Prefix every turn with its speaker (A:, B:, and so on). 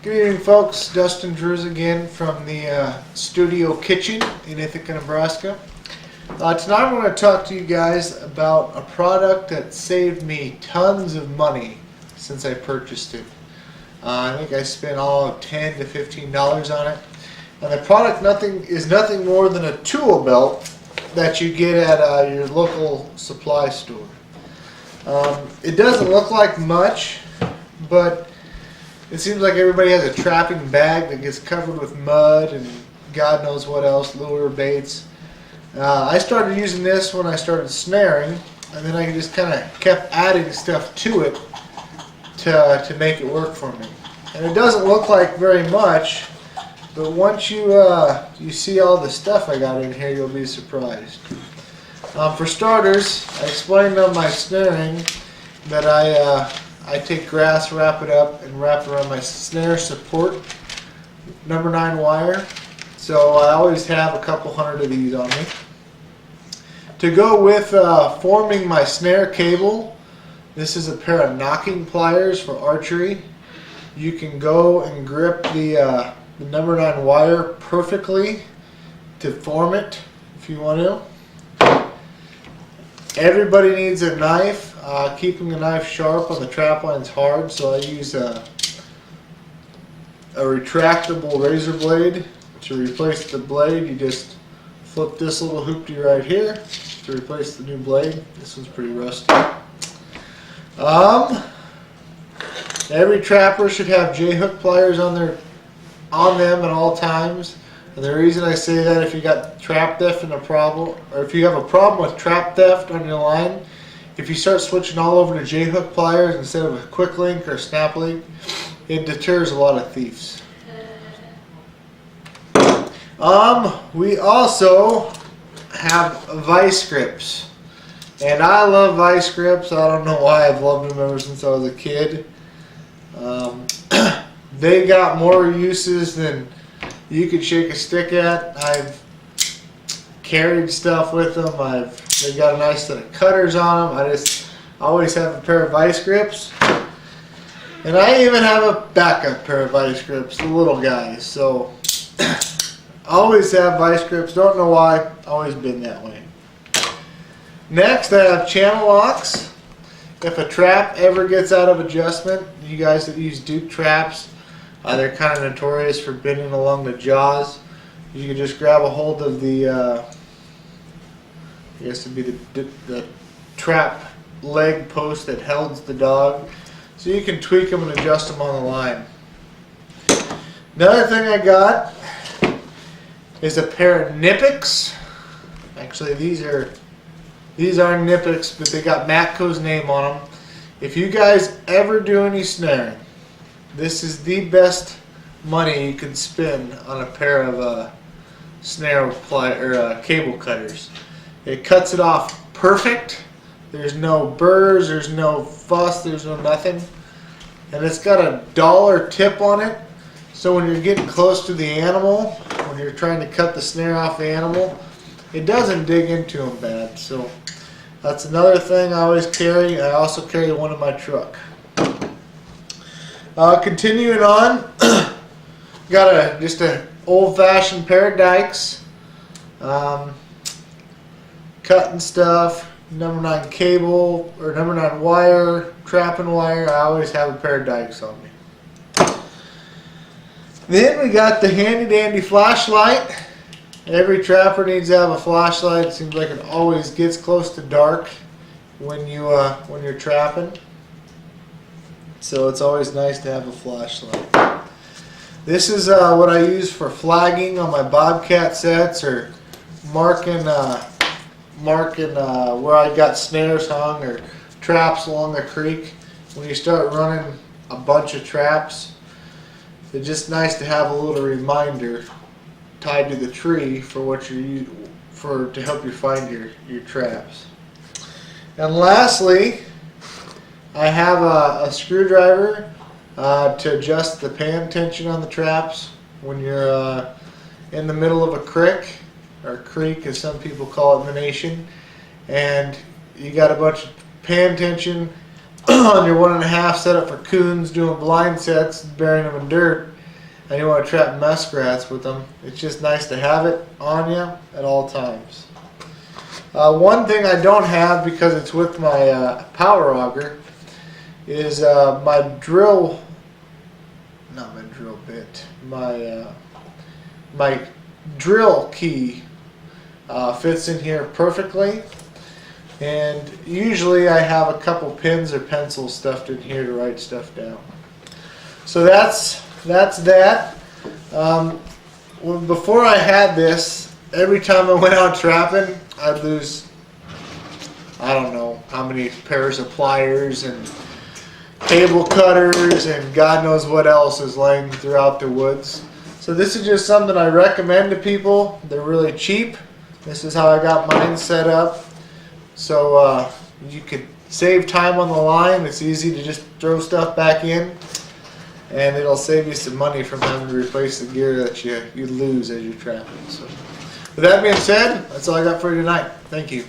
A: Good evening, folks. Dustin Drews again from the studio kitchen in Ithaca, Nebraska. Tonight I'm going to talk to you guys about a product that saved me tons of money since I purchased it. I think I spent all of $10 to $15 on it. And the product is nothing more than a tool belt that you get at your local supply store. It doesn't look like much, but it seems like everybody has a trapping bag that gets covered with mud and God knows what else, lure, baits. I started using this when I started snaring, and then I just kind of kept adding stuff to it to make it work for me. And it doesn't look like very much, but once you see all the stuff I got in here, you'll be surprised. For starters, I explained on my snaring that I take grass, wrap it up, and wrap it around my snare support, number 9 wire. So I always have a couple hundred of these on me. To go with forming my snare cable, this is a pair of knocking pliers for archery. You can go and grip the number 9 wire perfectly to form it if you want to. Everybody needs a knife. Keeping the knife sharp on the trap line is hard, so I use a retractable razor blade. To replace the blade, you just flip this little hoopty right here to replace the new blade. This one's pretty rusty. Every trapper should have J-hook pliers on them at all times. And the reason I say that, if you got trap theft and or if you have a problem with trap theft on your line, if you start switching all over to J-hook pliers instead of a quick link or a snap link, it deters a lot of thieves. We also have vice grips, and I love vice grips. I don't know why, I've loved them ever since I was a kid. They got more uses than you could shake a stick at. I've carried stuff with them. They've got a nice set of cutters on them. I just always have a pair of vice grips, and I even have a backup pair of vice grips, the little guys. So always have vice grips. Don't know why. Always been that way. Next, I have channel locks. If a trap ever gets out of adjustment, you guys that use Duke traps, they're kind of notorious for bending along the jaws. You can just grab a hold of the, I guess it'd be the trap leg post that holds the dog, so you can tweak them and adjust them on the line. Another thing I got is a pair of Knipex. Actually, these are Knipex, but they got Matco's name on them. If you guys ever do any snaring, this is the best money you could spend on a pair of cable cutters. It cuts it off perfect. There's no burrs, there's no fuss, there's no nothing. And it's got a $1 tip on it. So when you're getting close to the animal, when you're trying to cut the snare off the animal, it doesn't dig into them bad. So that's another thing I always carry. I also carry one in my truck. Continuing on, got just an old-fashioned pair of dikes. Cutting stuff, number 9 cable or number 9 wire, trapping wire. I always have a pair of dikes on me. Then we got the handy dandy flashlight. Every trapper needs to have a flashlight. It seems like it always gets close to dark when you're trapping. So it's always nice to have a flashlight. This is what I use for flagging on my Bobcat sets, or marking where I got snares hung or traps along the creek. When you start running a bunch of traps, it's just nice to have a little reminder tied to the tree for what to help you find your traps. And lastly, I have a screwdriver to adjust the pan tension on the traps when you're in the middle of a creek, or creek as some people call it in the nation, and you got a bunch of pan tension on your 1.5 set up for coons doing blind sets, burying them in dirt. and you want to trap muskrats with them, it's just nice to have it on you at all times. One thing I don't have because it's with my power auger is my drill, not my drill bit, my drill key fits in here perfectly, and usually I have a couple pins or pencils stuffed in here to write stuff down. So that's that. Before I had this, every time I went out trapping, I'd lose, I don't know how many pairs of pliers and cable cutters and God knows what else is laying throughout the woods. So this is just something I recommend to people. They're really cheap. This is how I got mine set up. So you could save time on the line. It's easy to just throw stuff back in, and it'll save you some money from having to replace the gear that you lose as you're trapping. So with that being said, that's all I got for you tonight. Thank you.